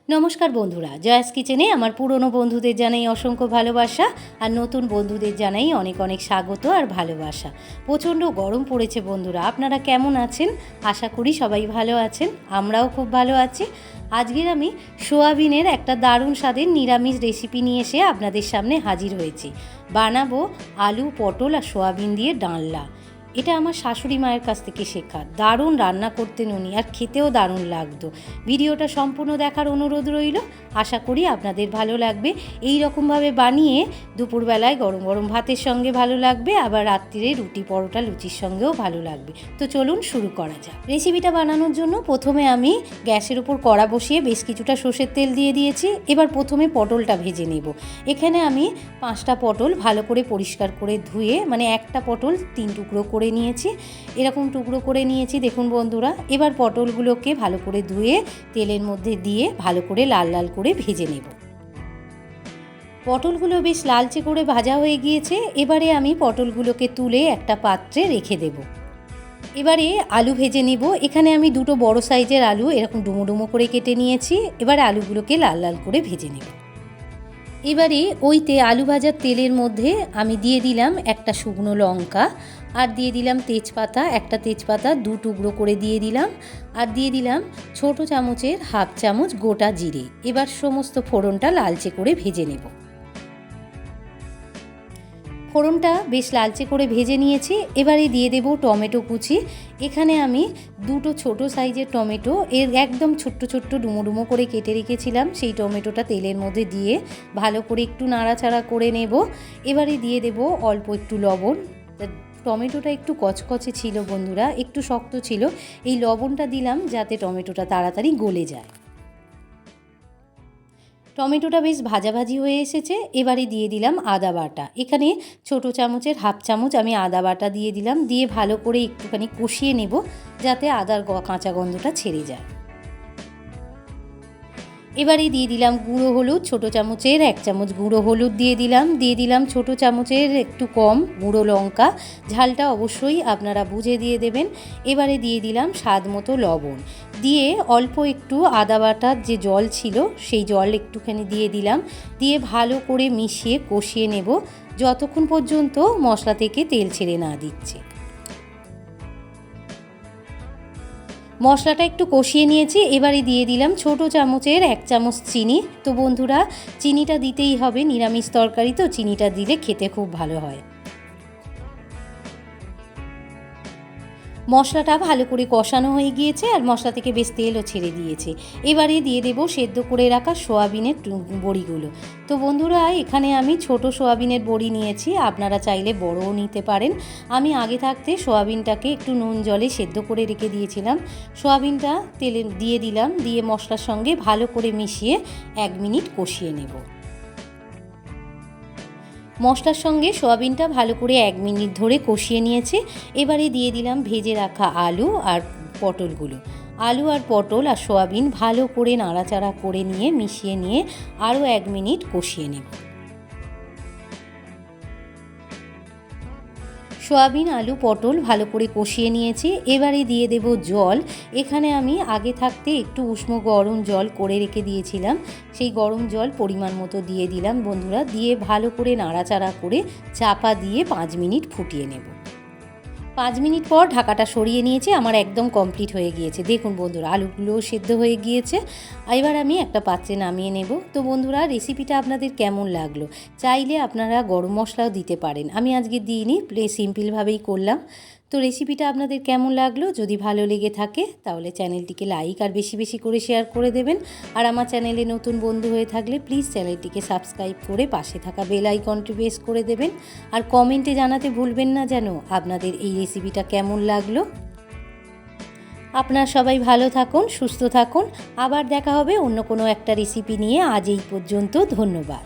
নমস্কার বন্ধুরা, জয়াস কিচেনে আমার পুরনো বন্ধুদের জানাই অসংখ্য ভালোবাসা আর নতুন বন্ধুদের জানাই অনেক অনেক স্বাগত আর ভালোবাসা। প্রচণ্ড গরম পড়েছে বন্ধুরা, আপনারা কেমন আছেন? আশা করি সবাই ভালো আছেন, আমরাও খুব ভালো আছি। আজকের আমি সোয়াবিনের একটা দারুণ স্বাদের নিরামিষ রেসিপি নিয়ে এসে আপনাদের সামনে হাজির হয়েছি। বানাবো আলু, পটল আর সোয়াবিন দিয়ে ডালনা। এটা আমার শাশুড়ি মায়ের কাছ থেকে শেখা। দারুণ রান্না করতেন উনি, আর খেতেও দারুণ লাগতো। ভিডিওটা সম্পূর্ণ দেখার অনুরোধ রইল, আশা করি আপনাদের ভালো লাগবে। এই রকমভাবে বানিয়ে দুপুরবেলায় গরম গরম ভাতের সঙ্গে ভালো লাগবে, আবার রাত্রিরে রুটি পরোটা লুচির সঙ্গেও ভালো লাগবে। তো চলুন শুরু করা যাক। রেসিপিটা বানানোর জন্য প্রথমে আমি গ্যাসের উপর কড়া বসিয়ে বেশ কিছুটা সর্ষের তেল দিয়ে দিয়েছি। এবার প্রথমে পটলটা ভেজে নেব। এখানে আমি 5টা পটল ভালো করে পরিষ্কার করে ধুয়ে, মানে একটা পটল 3 টুকরো করে নিয়েছি, এরকম টুকরো করে নিয়েছি দেখুন বন্ধুরা। এবার পটলগুলোকে ভালো করে ধুয়ে তেলের মধ্যে দিয়ে ভালো করে লাল লাল করে ভেজে নেব। পটলগুলো বেশ লালচে করে ভাজা হয়ে গিয়েছে। এবারে আমি পটলগুলোকে তুলে একটা পাত্রে রেখে দেব। এবারে আলু ভেজে নিব। এখানে আমি 2টো বড় সাইজের আলু এরকম ডুমো ডুমো করে কেটে নিয়েছি। এবারে আলুগুলোকে লাল লাল করে ভেজে নেব। এবারে আলু ভাজার তেলের মধ্যে আমি দিয়ে দিলাম একটা শুকনো লঙ্কা, আর দিয়ে দিলাম তেজপাতা, একটা তেজপাতা 2 টুকরো করে দিয়ে দিলাম, আর দিয়ে দিলাম ছোট চামচের 1/2 চামচ গোটা জিরে। এবার সমস্ত ফোড়নটা লালচে করে ভেজে নেব। ফোড়নটা বেশ লালচে করে ভেজে নিয়েছি। এবারে দিয়ে দেব টমেটো কুচি। এখানে আমি 2টো ছোট সাইজের টমেটো একদম ছোট্ট ছোট্ট ডুমো ডুমো করে কেটে রেখেছিলাম, সেই টমেটোটা তেলের মধ্যে দিয়ে ভালো করে একটু নাড়াচাড়া করে নেব। এবারে দিয়ে দেব অল্প একটু লবণ। টমেটোটা একটু কচকচে ছিল বন্ধুরা, একটু শক্ত ছিল, এই লবণটা দিলাম যাতে টমেটোটা তাড়াতাড়ি গলে যায়। টমেটোটা বেশ ভাজাভাজি হয়ে এসেছে। এবারে দিয়ে দিলাম আদা বাটা। এখানে ছোট চামচের 1/2 চামচ আমি আদা বাটা দিয়ে দিলাম, দিয়ে ভালো করে একটুখানি কষিয়ে নেব যাতে আদার কাঁচা গন্ধটা ছেড়ে যায়। এবারে দিয়ে দিলাম গুঁড়ো হলুদ, ছোট চামচের 1 চামচ গুঁড়ো হলুদ দিয়ে দিলাম ছোট চামচের একটু কম গুঁড়ো লঙ্কা। ঝালটা অবশ্যই আপনারা বুঝে দিয়ে দেবেন। এবারে দিয়ে দিলাম স্বাদ মতো লবণ, দিয়ে অল্প একটু আদা বাটার যে জল ছিল সেই জল একটুখানি দিয়ে দিলাম, দিয়ে ভালো করে মিশিয়ে কষিয়ে নেব যতক্ষণ পর্যন্ত মশলা থেকে তেল ছেড়ে না দিচ্ছে। মশলাটা একটু কষিয়ে নিয়েছি। এবারে দিয়ে দিলাম ছোট চামচের 1 চামচ চিনি। তো বন্ধুরা, চিনিটা দিতেই হবে, নিরামিষ তরকারি তো চিনিটা দিলে খেতে খুব ভালো হয়। মশলাটা ভালো করে কষানো হয়ে গিয়েছে আর মশলা থেকে বেশ তেলও ছেড়ে দিয়েছে। এবারে দিয়ে দেব সেদ্ধ করে রাখা সোয়াবিনের বড়িগুলো। তো বন্ধুরা, এখানে আমি ছোট সোয়াবিনের বড়ি নিয়েছি, আপনারা চাইলে বড়ও নিতে পারেন। আমি আগে থাকতে সোয়াবিনটাকে একটু নুন জলে সেদ্ধ করে রেখে দিয়েছিলাম। সোয়াবিনটা তেলে দিয়ে দিলাম, দিয়ে মশলার সঙ্গে ভালো করে মিশিয়ে 1 মিনিট কষিয়ে নেব। মশলার সঙ্গে সোয়াবিনটা ভালো করে 1 মিনিট ধরে কষিয়ে নিয়েছি। এবারে দিয়ে দিলাম ভেজে রাখা আলু আর পটলগুলো। আলু আর পটল আর সোয়াবিন ভালো করে নাড়াচাড়া করে নিয়ে মিশিয়ে নিয়ে আরও 1 মিনিট কষিয়ে নেব। সোয়াবিন, আলু, পটল ভালো করে কষিয়ে নিয়েছি। এবারে দিয়ে দেব জল। এখানে আমি আগে থাকতে একটু উষ্ণ গরম জল করে রেখে দিয়েছিলাম, সেই গরম জল পরিমাণ মতো দিয়ে দিলাম বন্ধুরা, দিয়ে ভালো করে নাড়াচাড়া করে চাপা দিয়ে 5 মিনিট ফুটিয়ে নেব। 5 মিনিট পর ঢাকাটা সরিয়ে নিয়েছি, আমার একদম কমপ্লিট হয়ে গিয়েছে। দেখুন বন্ধুরা, আলুগুলোও সেদ্ধ হয়ে গিয়েছে। এবার আমি একটা পাত্রে নামিয়ে নেব। তো বন্ধুরা, রেসিপিটা আপনাদের কেমন লাগলো? চাইলে আপনারা গরম মশলাও দিতে পারেন, আমি আজকে দিইনি, সিম্পলভাবেই করলাম। তো রেসিপিটা আপনাদের কেমন লাগলো? যদি ভালো লেগে থাকে তাহলে চ্যানেলটিকে লাইক আর বেশি বেশি করে শেয়ার করে দেবেন। আর আমার চ্যানেলে নতুন বন্ধু হয়ে থাকলে প্লিজ চ্যানেলটিকে সাবস্ক্রাইব করে পাশে থাকা বেল আইকনটি প্রেস করে দেবেন। আর কমেন্টে জানাতে ভুলবেন না যেন আপনাদের এই রেসিপিটা কেমন লাগলো। আপনারা সবাই ভালো থাকুন, সুস্থ থাকুন। আবার দেখা হবে অন্য কোনো একটা রেসিপি নিয়ে। আজ এই পর্যন্ত, ধন্যবাদ।